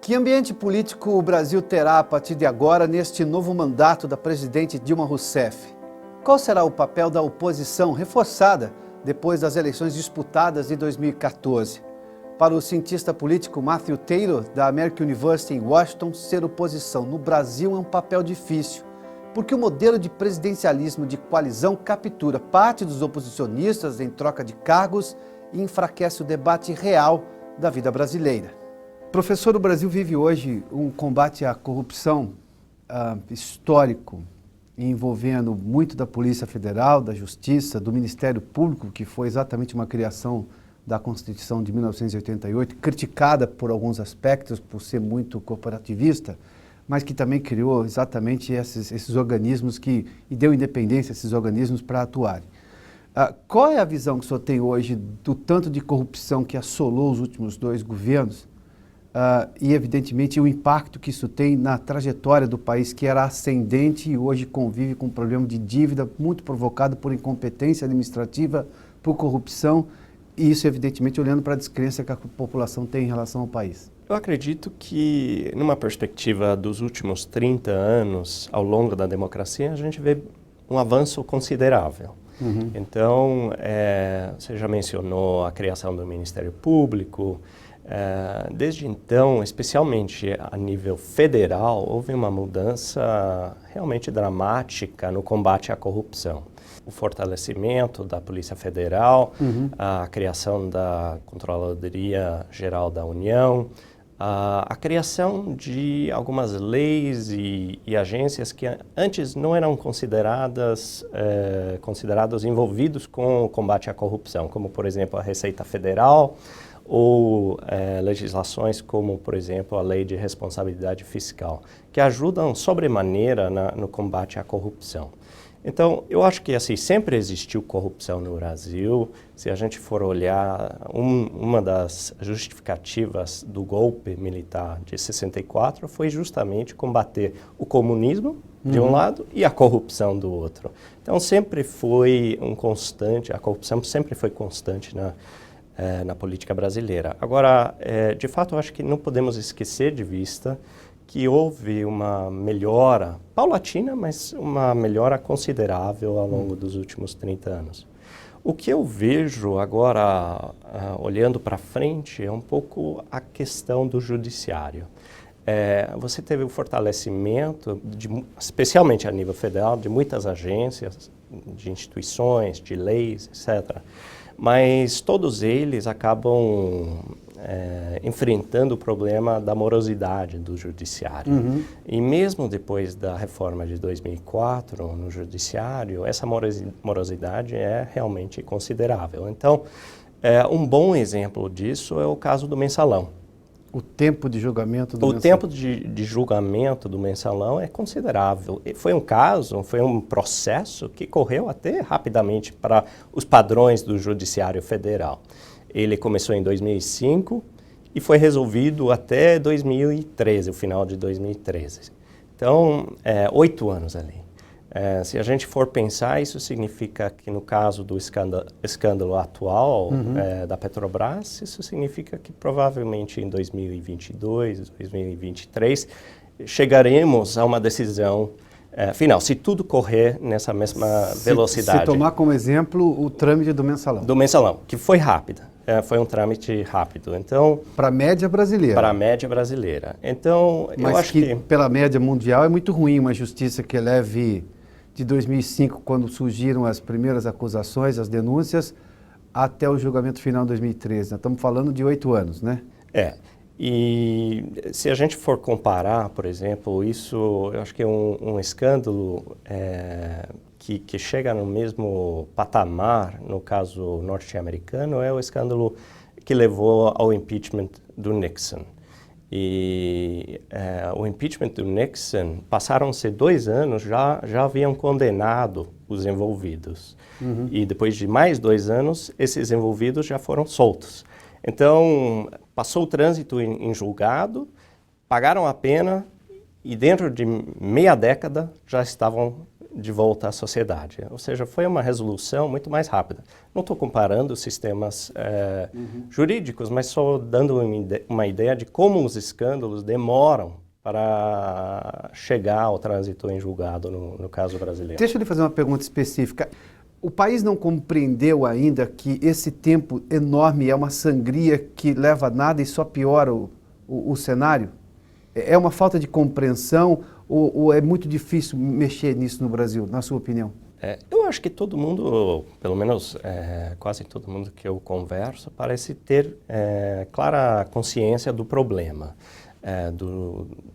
Que ambiente político o Brasil terá a partir de agora neste novo mandato da presidente Dilma Rousseff? Qual será o papel da oposição reforçada depois das eleições disputadas de 2014? Para o cientista político Matthew Taylor, da American University em Washington, ser oposição no Brasil é um papel difícil, porque o modelo de presidencialismo de coalizão captura parte dos oposicionistas em troca de cargos e enfraquece o debate real da vida brasileira. Professor, o Brasil vive hoje um combate à corrupção histórico, envolvendo muito da Polícia Federal, da Justiça, do Ministério Público, que foi exatamente uma criação da Constituição de 1988, criticada por alguns aspectos, por ser muito corporativista, mas que também criou exatamente esses organismos e deu independência a esses organismos para atuarem. Qual é a visão que o senhor tem hoje do tanto de corrupção que assolou os últimos dois governos e, evidentemente, o impacto que isso tem na trajetória do país, que era ascendente e hoje convive com um problema de dívida muito provocado por incompetência administrativa, por corrupção, e isso, evidentemente, olhando para a descrença que a população tem em relação ao país? Eu acredito que, numa perspectiva dos últimos 30 anos, ao longo da democracia, a gente vê um avanço considerável. Então, você já mencionou a criação do Ministério Público. Desde então, especialmente a nível federal, houve uma mudança realmente dramática no combate à corrupção. O fortalecimento da Polícia Federal, a criação da Controladoria Geral da União, a criação de algumas leis e agências que antes não eram considerados envolvidos com o combate à corrupção, como, por exemplo, a Receita Federal, ou legislações como, por exemplo, a Lei de Responsabilidade Fiscal, que ajudam sobremaneira no combate à corrupção. Então, eu acho que assim, sempre existiu corrupção no Brasil. Se a gente for olhar, uma das justificativas do golpe militar de 64 foi justamente combater o comunismo, de um lado, e a corrupção do outro. Então, sempre foi a corrupção sempre foi constante na política brasileira. Agora, de fato, eu acho que não podemos esquecer de vista que houve uma melhora paulatina, mas uma melhora considerável ao longo dos últimos 30 anos. O que eu vejo agora, olhando para frente, é um pouco a questão do judiciário. Você teve o fortalecimento, especialmente a nível federal, de muitas agências, de instituições, de leis, etc., mas todos eles acabam enfrentando o problema da morosidade do judiciário. E mesmo depois da reforma de 2004 no judiciário, essa morosidade é realmente considerável. Então, um bom exemplo disso é o caso do mensalão. O tempo de julgamento do mensalão? O tempo de julgamento do mensalão é considerável. Foi um processo que correu até rapidamente para os padrões do Judiciário Federal. Ele começou em 2005 e foi resolvido até 2013, o final de 2013. Então, 8 anos ali. Se a gente for pensar, isso significa que no caso do escândalo atual da Petrobras, isso significa que provavelmente em 2022, 2023, chegaremos a uma decisão final, se tudo correr nessa mesma velocidade. Se tomar como exemplo o trâmite do mensalão. Do mensalão, que foi rápido. Foi um trâmite rápido. Então, para a média brasileira. Para a média brasileira. Então, mas eu acho que pela média mundial é muito ruim uma justiça que leve de 2005, quando surgiram as primeiras acusações, as denúncias, até o julgamento final em 2013. Nós estamos falando de 8 anos, né? E se a gente for comparar, por exemplo, isso, eu acho que é um escândalo que chega no mesmo patamar, no caso norte-americano, é o escândalo que levou ao impeachment do Nixon. E o impeachment do Nixon, passaram-se 2 anos, já haviam condenado os envolvidos. E depois de mais 2 anos, esses envolvidos já foram soltos. Então, passou o trânsito em julgado, pagaram a pena e dentro de meia década já estavam de volta à sociedade. Ou seja, foi uma resolução muito mais rápida. Não estou comparando sistemas jurídicos, mas só dando uma ideia de como os escândalos demoram para chegar ao trânsito em julgado no caso brasileiro. Deixa eu lhe fazer uma pergunta específica. O país não compreendeu ainda que esse tempo enorme é uma sangria que leva a nada e só piora o cenário? É uma falta de compreensão ou é muito difícil mexer nisso no Brasil, na sua opinião? Eu acho que todo mundo, pelo menos quase todo mundo que eu converso, parece ter clara consciência do problema,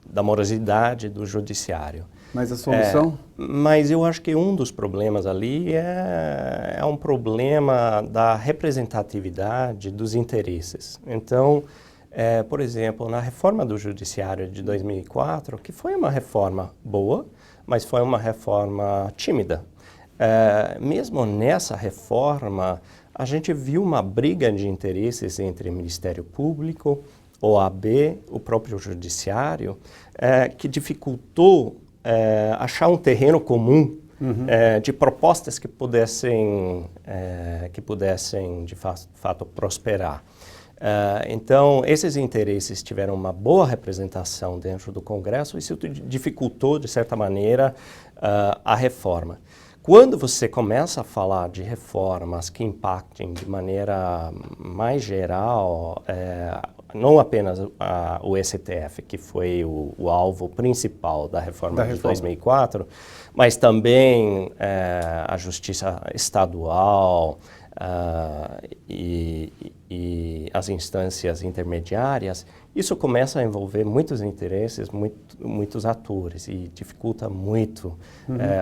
da morosidade do judiciário. Mas a solução? Mas eu acho que um dos problemas ali é um problema da representatividade dos interesses. Então, por exemplo, na reforma do judiciário de 2004, que foi uma reforma boa, mas foi uma reforma tímida. Mesmo nessa reforma, a gente viu uma briga de interesses entre o Ministério Público, OAB, o próprio Judiciário, que dificultou achar um terreno comum de propostas que pudessem de fato prosperar. Então, esses interesses tiveram uma boa representação dentro do Congresso e isso dificultou, de certa maneira, a reforma. Quando você começa a falar de reformas que impactem de maneira mais geral, não apenas o STF, que foi o alvo principal da reforma de 2004, mas também a Justiça Estadual e as instâncias intermediárias, isso começa a envolver muitos interesses, muitos atores e dificulta muito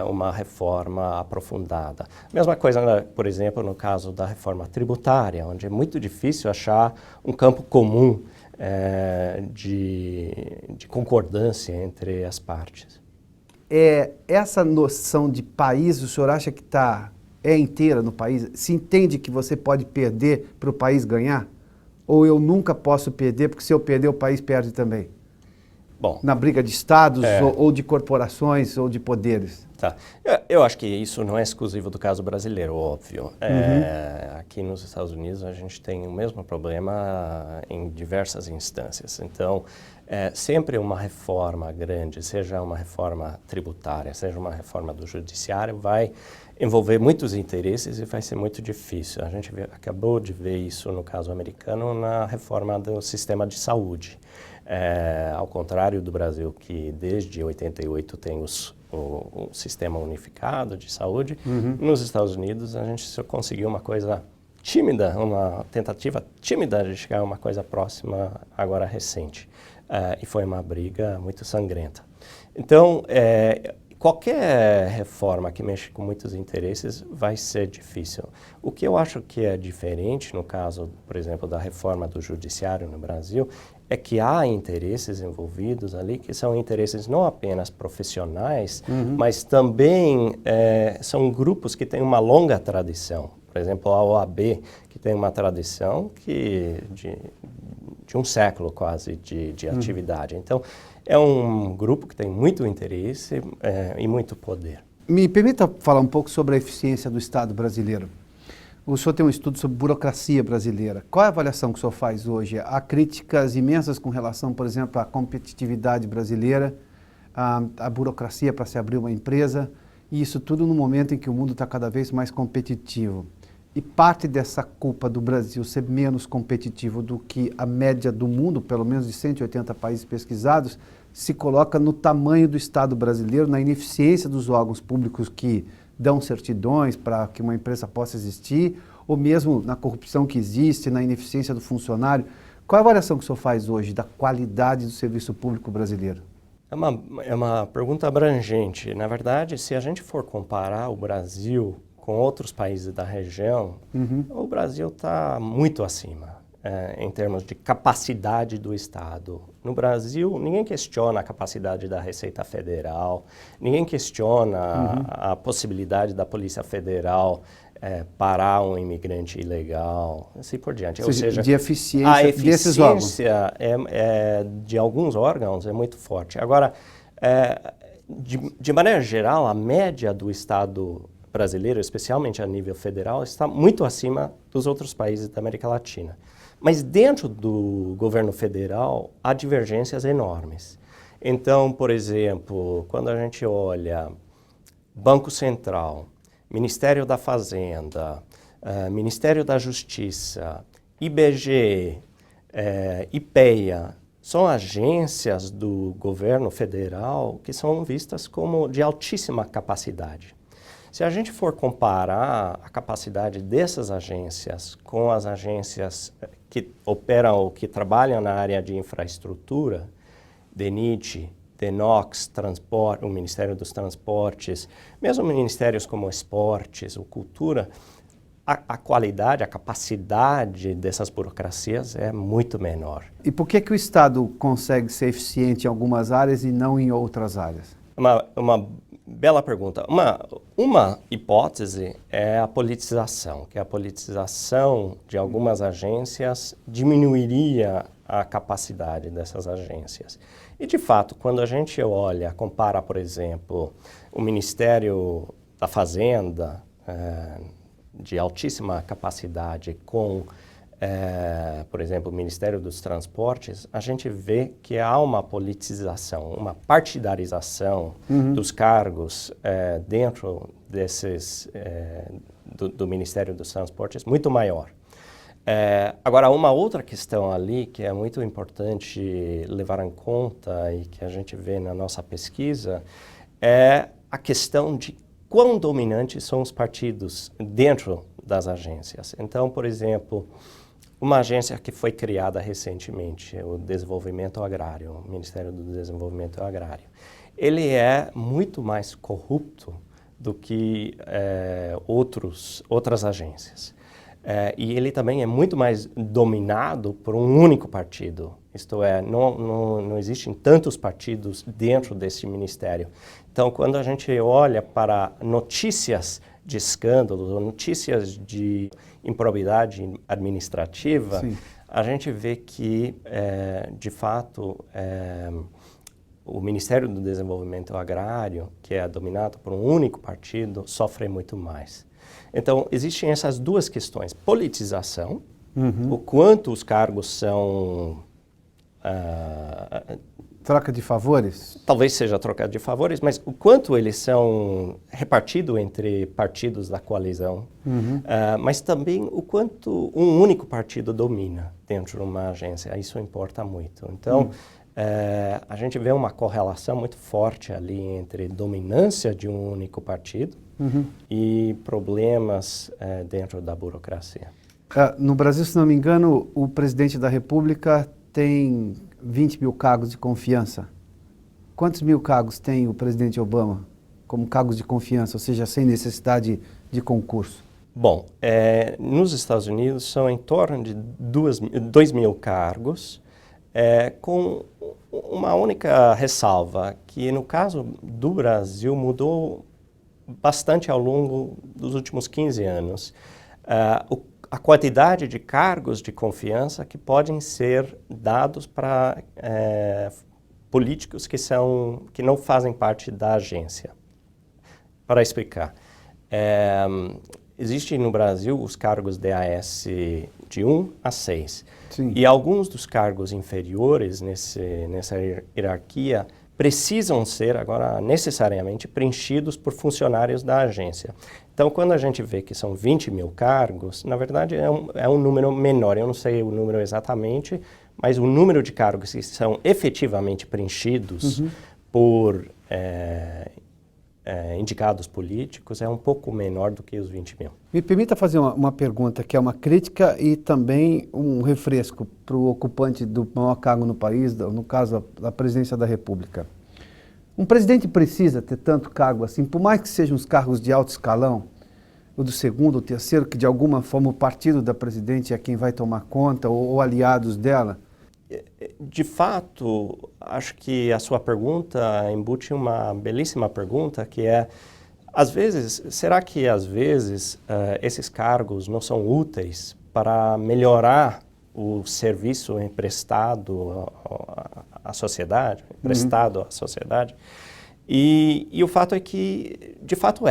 uma reforma aprofundada. Mesma coisa, por exemplo, no caso da reforma tributária, onde é muito difícil achar um campo comum de concordância entre as partes. Essa noção de país, o senhor acha que é inteira no país? Se entende que você pode perder para o país ganhar? Ou eu nunca posso perder, porque se eu perder, o país perde também? Bom, na briga de estados ou de corporações ou de poderes? Tá. Eu acho que isso não é exclusivo do caso brasileiro, óbvio. Aqui nos Estados Unidos a gente tem o mesmo problema em diversas instâncias. Então, sempre uma reforma grande, seja uma reforma tributária, seja uma reforma do judiciário, vai envolver muitos interesses e vai ser muito difícil. A gente acabou de ver isso no caso americano na reforma do sistema de saúde. Ao contrário do Brasil, que desde 88 tem o sistema unificado de saúde, nos Estados Unidos a gente só conseguiu uma coisa tímida, uma tentativa tímida de chegar a uma coisa próxima agora recente. E foi uma briga muito sangrenta. Então, qualquer reforma que mexe com muitos interesses vai ser difícil. O que eu acho que é diferente no caso, por exemplo, da reforma do judiciário no Brasil, é que há interesses envolvidos ali que são interesses não apenas profissionais, mas também são grupos que têm uma longa tradição. Por exemplo, a OAB, que tem uma tradição de um século quase de atividade. Então, é um grupo que tem muito interesse e muito poder. Me permita falar um pouco sobre a eficiência do Estado brasileiro. O senhor tem um estudo sobre burocracia brasileira. Qual é a avaliação que o senhor faz hoje? Há críticas imensas com relação, por exemplo, à competitividade brasileira, à burocracia para se abrir uma empresa, e isso tudo no momento em que o mundo está cada vez mais competitivo. E parte dessa culpa do Brasil ser menos competitivo do que a média do mundo, pelo menos de 180 países pesquisados, se coloca no tamanho do Estado brasileiro, na ineficiência dos órgãos públicos que dão certidões para que uma empresa possa existir, ou mesmo na corrupção que existe, na ineficiência do funcionário. Qual é a avaliação que o senhor faz hoje da qualidade do serviço público brasileiro? É uma pergunta abrangente. Na verdade, se a gente for comparar o Brasil com outros países da região, o Brasil está muito acima em termos de capacidade do Estado. No Brasil, ninguém questiona a capacidade da Receita Federal, ninguém questiona a possibilidade da Polícia Federal parar um imigrante ilegal, assim por diante. Ou seja, de eficiência desses órgãos. A eficiência de alguns órgãos é muito forte. Agora, de maneira geral, a média do Estado brasileiro, especialmente a nível federal, está muito acima dos outros países da América Latina. Mas dentro do governo federal, há divergências enormes. Então, por exemplo, quando a gente olha Banco Central, Ministério da Fazenda, Ministério da Justiça, IBGE, IPEA, são agências do governo federal que são vistas como de altíssima capacidade. Se a gente for comparar a capacidade dessas agências com as agências que operam ou que trabalham na área de infraestrutura, DENIT, DENOX, o Ministério dos Transportes, mesmo ministérios como Esportes ou Cultura, a qualidade, a capacidade dessas burocracias é muito menor. E por que o Estado consegue ser eficiente em algumas áreas e não em outras áreas? Uma bela pergunta. Uma hipótese é a politização, que a politização de algumas agências diminuiria a capacidade dessas agências. E, de fato, quando a gente compara, por exemplo, o Ministério da Fazenda, de altíssima capacidade, com, por exemplo, o Ministério dos Transportes, a gente vê que há uma politização, uma partidarização dos cargos dentro do Ministério dos Transportes muito maior. Agora, uma outra questão ali que é muito importante levar em conta e que a gente vê na nossa pesquisa é a questão de quão dominantes são os partidos dentro das agências. Então, por exemplo, uma agência que foi criada recentemente, o Desenvolvimento Agrário, o Ministério do Desenvolvimento Agrário, ele é muito mais corrupto do que outras agências. E ele também é muito mais dominado por um único partido. Isto é, não existem tantos partidos dentro desse ministério. Então, quando a gente olha para notícias de escândalos ou notícias de improbidade administrativa, sim, a gente vê que, de fato, o Ministério do Desenvolvimento Agrário, que é dominado por um único partido, sofre muito mais. Então, existem essas duas questões. Politização, o quanto os cargos são... troca de favores? Talvez seja troca de favores, mas o quanto eles são repartidos entre partidos da coalizão, mas também o quanto um único partido domina dentro de uma agência. Isso importa muito. Então, a gente vê uma correlação muito forte ali entre dominância de um único partido e problemas dentro da burocracia. No Brasil, se não me engano, o presidente da República tem 20 mil cargos de confiança. Quantos mil cargos tem o presidente Obama como cargos de confiança, ou seja, sem necessidade de concurso? Bom, nos Estados Unidos são em torno de 2 mil cargos, com uma única ressalva, que no caso do Brasil mudou bastante ao longo dos últimos 15 anos. A quantidade de cargos de confiança que podem ser dados para políticos que não fazem parte da agência. Para explicar, existem no Brasil os cargos DAS de 1 a 6. Sim. E alguns dos cargos inferiores nessa hierarquia precisam ser agora necessariamente preenchidos por funcionários da agência. Então, quando a gente vê que são 20 mil cargos, na verdade é um número menor, eu não sei o número exatamente, mas o número de cargos que são efetivamente preenchidos por indicados políticos é um pouco menor do que os 20 mil. Me permita fazer uma pergunta que é uma crítica e também um refresco para o ocupante do maior cargo no país, no caso da presidência da República. Um presidente precisa ter tanto cargo assim, por mais que sejam os cargos de alto escalão, o do segundo, o terceiro, que de alguma forma o partido da presidente é quem vai tomar conta ou aliados dela? De fato, acho que a sua pergunta embute uma belíssima pergunta, que é, às vezes, será que às vezes esses cargos não são úteis para melhorar o serviço emprestado à sociedade, E o fato é que, de fato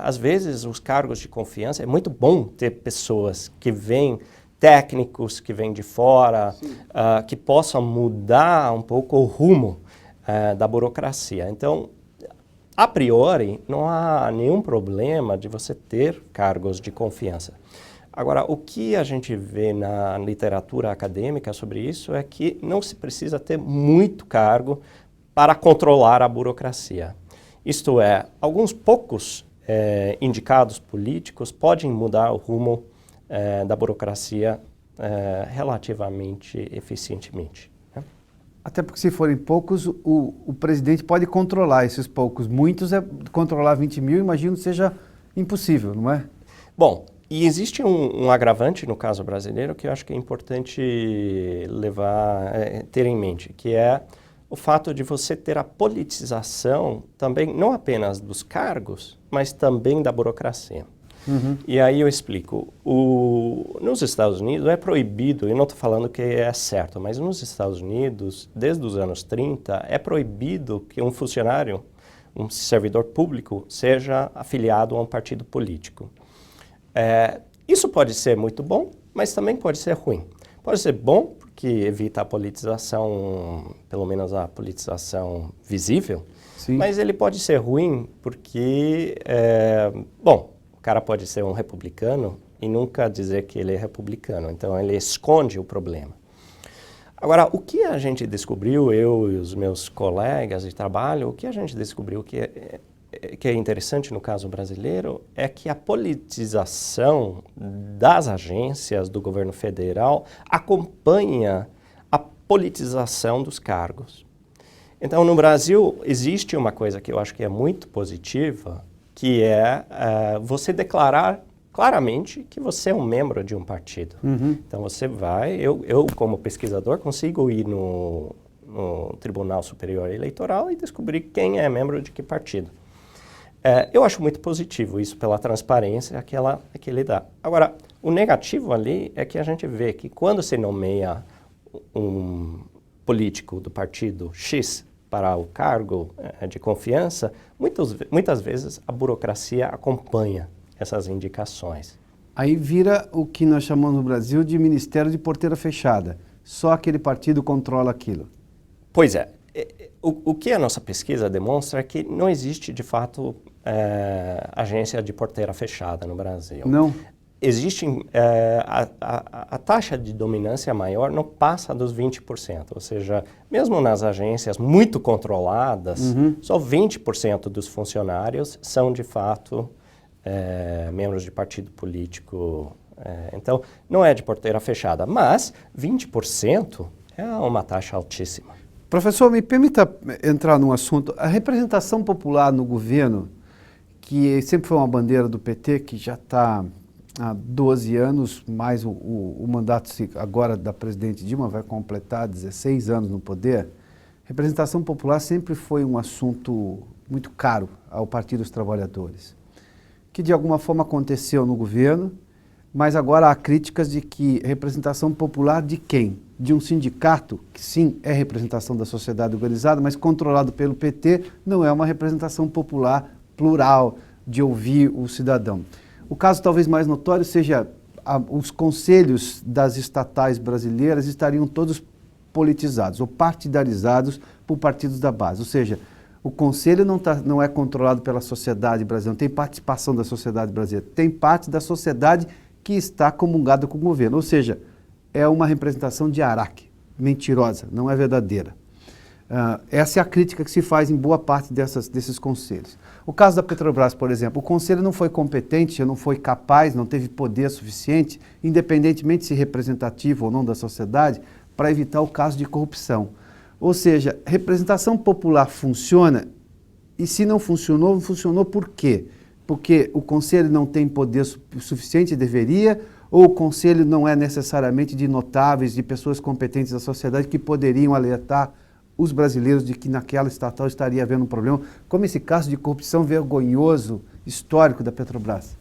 às vezes os cargos de confiança, é muito bom ter pessoas que vêm, técnicos que vêm de fora, que possam mudar um pouco o rumo da burocracia. Então, a priori, não há nenhum problema de você ter cargos de confiança. Agora, o que a gente vê na literatura acadêmica sobre isso é que não se precisa ter muito cargo para controlar a burocracia. Isto é, alguns poucos indicados políticos podem mudar o rumo da burocracia relativamente eficientemente. Né? Até porque se forem poucos, o presidente pode controlar esses poucos. Muitos, controlar 20 mil, imagino que seja impossível, não é? Bom, e existe um agravante no caso brasileiro que eu acho que é importante ter em mente, que é o fato de você ter a politização também, não apenas dos cargos, mas também da burocracia. Uhum. E aí eu explico. Nos Estados Unidos é proibido, eu não estou falando que é certo, mas nos Estados Unidos, desde os anos 30, é proibido que um funcionário, um servidor público, seja afiliado a um partido político. Isso pode ser muito bom, mas também pode ser ruim. Pode ser bom porque evita a politização, pelo menos a politização visível, sim, mas ele pode ser ruim porque, bom, o cara pode ser um republicano e nunca dizer que ele é republicano, então ele esconde o problema. Agora, o que a gente descobriu, eu e os meus colegas de trabalho, o que a gente descobriu que é interessante no caso brasileiro é que a politização das agências do governo federal acompanha a politização dos cargos. Então, no Brasil, existe uma coisa que eu acho que é muito positiva, que é você declarar claramente que você é um membro de um partido. Uhum. Então, você vai, eu como pesquisador consigo ir no Tribunal Superior Eleitoral e descobrir quem é membro de que partido. Eu acho muito positivo isso pela transparência que ele dá. Agora, o negativo ali é que a gente vê que quando se nomeia um político do partido X para o cargo de confiança, muitas vezes a burocracia acompanha essas indicações. Aí vira o que nós chamamos no Brasil de Ministério de Porteira Fechada. Só aquele partido controla aquilo. Pois é. O que a nossa pesquisa demonstra é que não existe, de fato, agência de porteira fechada no Brasil. Não? Existe, a taxa de dominância maior não passa dos 20%, ou seja, mesmo nas agências muito controladas, só 20% dos funcionários são, de fato, membros de partido político. Então, não é de porteira fechada, mas 20% é uma taxa altíssima. Professor, me permita entrar num assunto. A representação popular no governo, que sempre foi uma bandeira do PT, que já está há 12 anos, mais o mandato agora da presidente Dilma vai completar 16 anos no poder. Representação popular sempre foi um assunto muito caro ao Partido dos Trabalhadores, que de alguma forma aconteceu no governo, mas agora há críticas de que representação popular de quem? De um sindicato, que sim é representação da sociedade organizada, mas controlado pelo PT, não é uma representação popular plural de ouvir o cidadão. O caso talvez mais notório seja os conselhos das estatais brasileiras estariam todos politizados ou partidarizados por partidos da base, ou seja, o conselho não é controlado pela sociedade brasileira, não tem participação da sociedade brasileira, tem parte da sociedade que está comungada com o governo, ou seja, é uma representação de araque, mentirosa, não é verdadeira. Essa é a crítica que se faz em boa parte desses conselhos. O caso da Petrobras, por exemplo, o conselho não foi competente, não foi capaz, não teve poder suficiente, independentemente se representativo ou não da sociedade, para evitar o caso de corrupção. Ou seja, representação popular funciona e se não funcionou, funcionou por quê? Porque o conselho não tem poder suficiente, deveria, ou o conselho não é necessariamente de notáveis, de pessoas competentes da sociedade que poderiam alertar os brasileiros de que naquela estatal estaria havendo um problema, como esse caso de corrupção vergonhoso, histórico da Petrobras?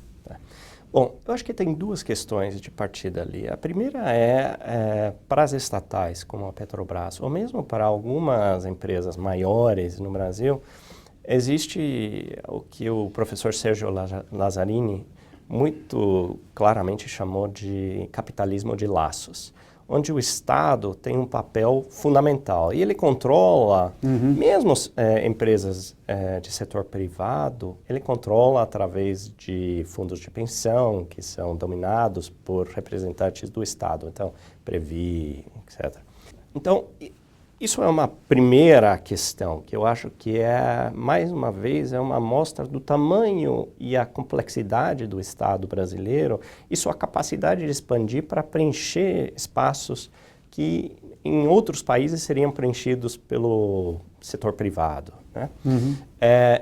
Bom, eu acho que tem duas questões de partida ali. A primeira é para as estatais, como a Petrobras, ou mesmo para algumas empresas maiores no Brasil, existe o que o professor Sérgio Lazzarini muito claramente chamou de capitalismo de laços, onde o Estado tem um papel fundamental e ele controla, mesmo empresas de setor privado, ele controla através de fundos de pensão que são dominados por representantes do Estado, então Previ, etc. Então, isso é uma primeira questão que eu acho que mais uma vez, uma amostra do tamanho e a complexidade do Estado brasileiro e sua capacidade de expandir para preencher espaços que em outros países seriam preenchidos pelo setor privado, né?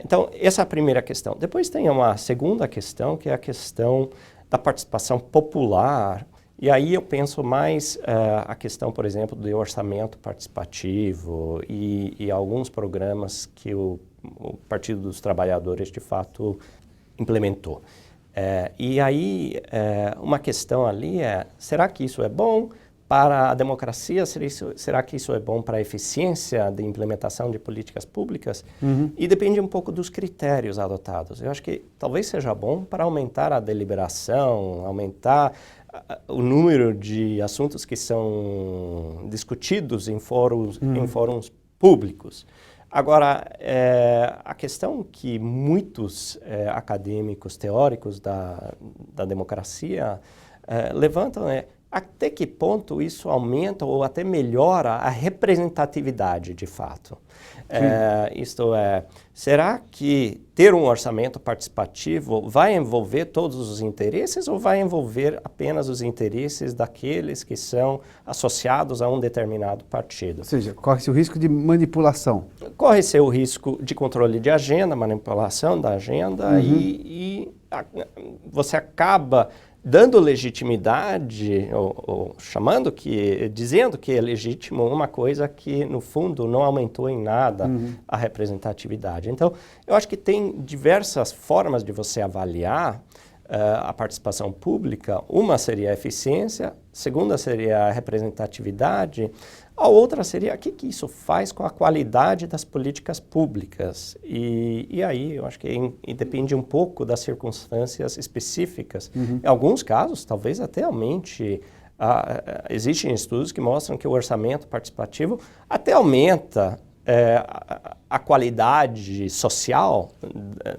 Então, essa é a primeira questão. Depois tem uma segunda questão, que é a questão da participação popular. E aí eu penso mais a questão, por exemplo, do orçamento participativo e alguns programas que o Partido dos Trabalhadores, de fato, implementou. E aí uma questão ali será que isso é bom para a democracia? Será que isso é bom para a eficiência da implementação de políticas públicas? E depende um pouco dos critérios adotados. Eu acho que talvez seja bom para aumentar a deliberação, aumentar o número de assuntos que são discutidos em fóruns públicos. Agora, a questão que muitos acadêmicos teóricos da democracia levantam é até que ponto isso aumenta ou até melhora a representatividade de fato. Isto é, será que ter um orçamento participativo vai envolver todos os interesses ou vai envolver apenas os interesses daqueles que são associados a um determinado partido? Ou seja, corre-se o risco de manipulação. Corre-se o risco de controle de agenda, manipulação da agenda e você acaba dando legitimidade, ou dizendo que é legítimo uma coisa que, no fundo, não aumentou em nada a representatividade. Então, eu acho que tem diversas formas de você avaliar a participação pública. Uma seria a eficiência, segunda seria a representatividade, a outra seria o que isso faz com a qualidade das políticas públicas. E aí eu acho que depende um pouco das circunstâncias específicas. Em alguns casos, talvez até aumente. Existem estudos que mostram que o orçamento participativo até aumenta a qualidade social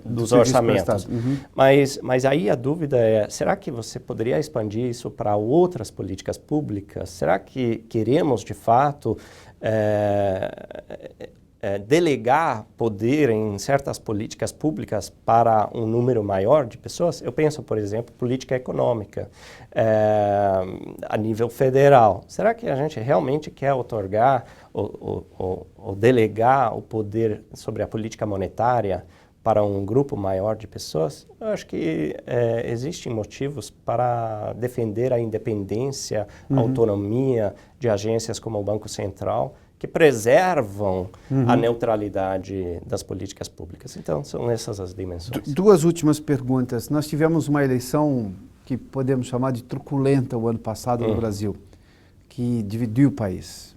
dos orçamentos. Mas aí a dúvida é, será que você poderia expandir isso para outras políticas públicas? Será que queremos, de fato, delegar poder em certas políticas públicas para um número maior de pessoas? Eu penso, por exemplo, política econômica a nível federal. Será que a gente realmente quer outorgar ou delegar o poder sobre a política monetária para um grupo maior de pessoas? Eu acho que existem motivos para defender a independência, a autonomia de agências como o Banco Central, que preservam a neutralidade das políticas públicas. Então, são essas as dimensões. Duas últimas perguntas. Nós tivemos uma eleição que podemos chamar de truculenta o ano passado no Brasil, que dividiu o país.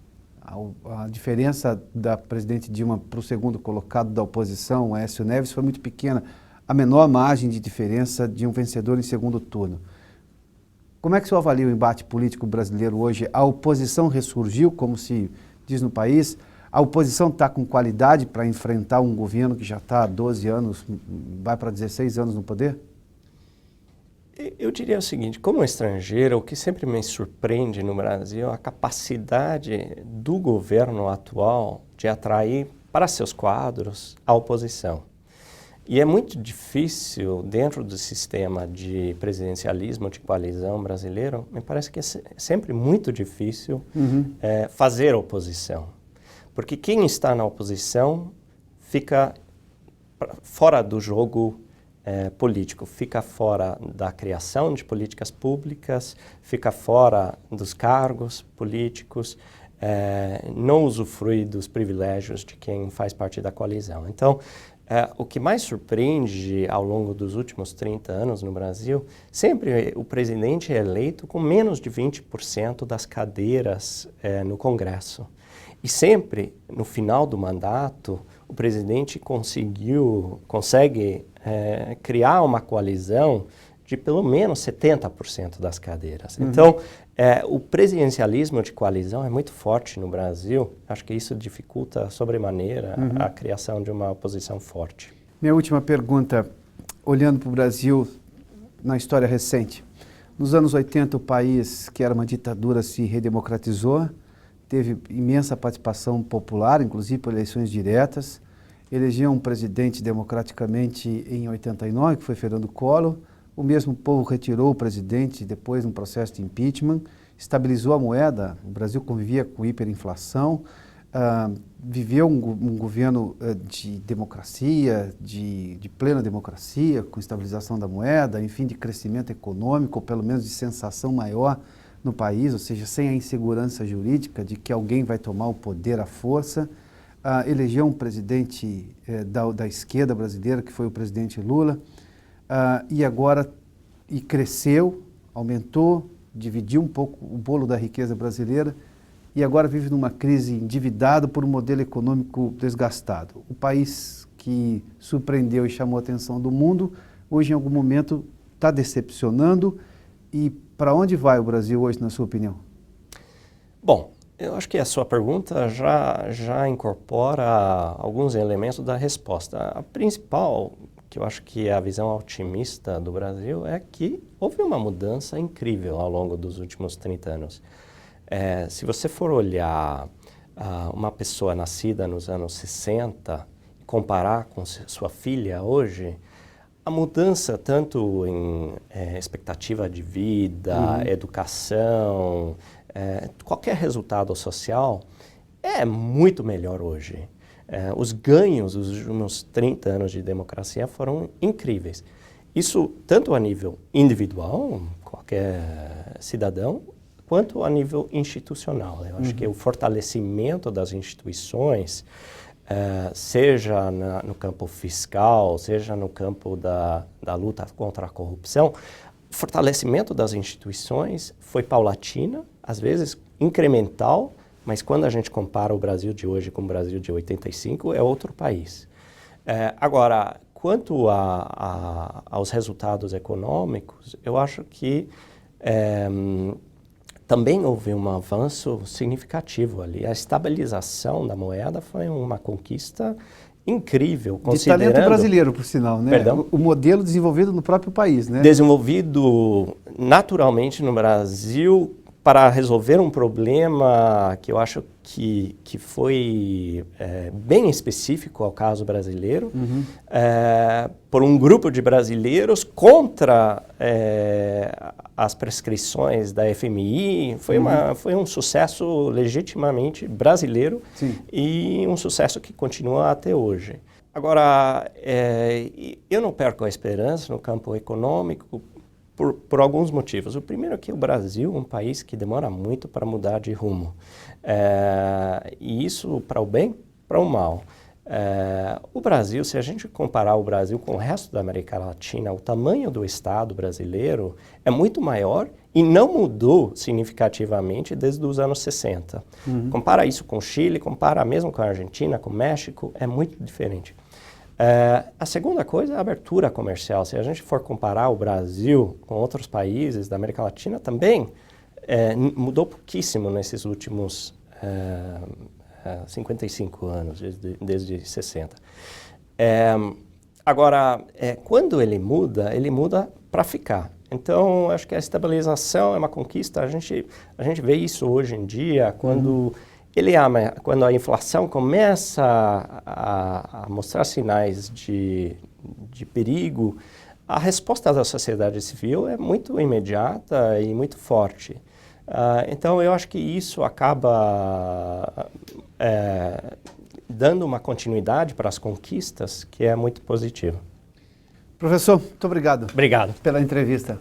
A diferença da presidente Dilma para o segundo colocado da oposição, Aécio Neves, foi muito pequena. A menor margem de diferença de um vencedor em segundo turno. Como é que o senhor avalia o embate político brasileiro hoje? A oposição ressurgiu, como se diz no país? A oposição está com qualidade para enfrentar um governo que já está há 12 anos, vai para 16 anos no poder? Eu diria o seguinte, como estrangeiro, o que sempre me surpreende no Brasil é a capacidade do governo atual de atrair para seus quadros a oposição. E é muito difícil, dentro do sistema de presidencialismo, de coalizão brasileiro, me parece que é sempre muito difícil fazer oposição. Porque quem está na oposição fica fora do jogo político, fica fora da criação de políticas públicas, fica fora dos cargos políticos, não usufrui dos privilégios de quem faz parte da coalizão. Então, O que mais surpreende ao longo dos últimos 30 anos no Brasil, sempre o presidente é eleito com menos de 20% das cadeiras no Congresso. E sempre, no final do mandato, o presidente consegue criar uma coalizão de pelo menos 70% das cadeiras. Então, o presidencialismo de coalizão é muito forte no Brasil. Acho que isso dificulta sobremaneira a criação de uma oposição forte. Minha última pergunta, olhando para o Brasil na história recente. Nos anos 80, o país, que era uma ditadura, se redemocratizou, teve imensa participação popular, inclusive por eleições diretas, elegeu um presidente democraticamente em 89, que foi Fernando Collor. O mesmo povo retirou o presidente depois de um processo de impeachment, estabilizou a moeda, o Brasil convivia com hiperinflação, viveu um governo de democracia, de plena democracia, com estabilização da moeda, enfim, de crescimento econômico, ou pelo menos de sensação maior no país, ou seja, sem a insegurança jurídica de que alguém vai tomar o poder à força. Elegeu um presidente da esquerda brasileira, que foi o presidente Lula, e agora cresceu, aumentou, dividiu um pouco o bolo da riqueza brasileira e agora vive numa crise endividado por um modelo econômico desgastado. O país que surpreendeu e chamou a atenção do mundo, hoje em algum momento está decepcionando. E para onde vai o Brasil hoje, na sua opinião? Bom, eu acho que a sua pergunta já incorpora alguns elementos da resposta. A principal, que eu acho que é a visão otimista do Brasil, é que houve uma mudança incrível ao longo dos últimos 30 anos. Se você for olhar uma pessoa nascida nos anos 60 e comparar com sua filha hoje, a mudança tanto em expectativa de vida, educação, qualquer resultado social é muito melhor hoje. Os ganhos dos últimos 30 anos de democracia foram incríveis. Isso tanto a nível individual, qualquer cidadão, quanto a nível institucional. Eu acho que o fortalecimento das instituições, seja no campo fiscal, seja no campo da luta contra a corrupção, o fortalecimento das instituições foi paulatina, às vezes incremental, mas quando a gente compara o Brasil de hoje com o Brasil de 85, é outro país. Agora, quanto aos resultados econômicos, eu acho que também houve um avanço significativo ali. A estabilização da moeda foi uma conquista incrível, considerando... De talento brasileiro, por sinal, né? Perdão? O modelo desenvolvido no próprio país, né? Desenvolvido naturalmente no Brasil para resolver um problema que eu acho que foi bem específico ao caso brasileiro, por um grupo de brasileiros contra as prescrições da FMI. Foi um sucesso legitimamente brasileiro. Sim. E um sucesso que continua até hoje. Agora, eu não perco a esperança no campo econômico por alguns motivos. O primeiro é que o Brasil é um país que demora muito para mudar de rumo. E isso para o bem, para o mal. O Brasil, se a gente comparar o Brasil com o resto da América Latina, o tamanho do Estado brasileiro é muito maior e não mudou significativamente desde os anos 60. Compara isso com o Chile, compara mesmo com a Argentina, com o México, é muito diferente. A segunda coisa é a abertura comercial. Se a gente for comparar o Brasil com outros países da América Latina, também mudou pouquíssimo nesses últimos 55 anos, desde 60. Agora, quando ele muda para ficar. Então, acho que a estabilização é uma conquista. A gente vê isso hoje em dia, quando quando a inflação começa a mostrar sinais de perigo, a resposta da sociedade civil é muito imediata e muito forte. Então, eu acho que isso acaba dando uma continuidade para as conquistas que é muito positiva. Professor, muito obrigado. Obrigado. Pela entrevista.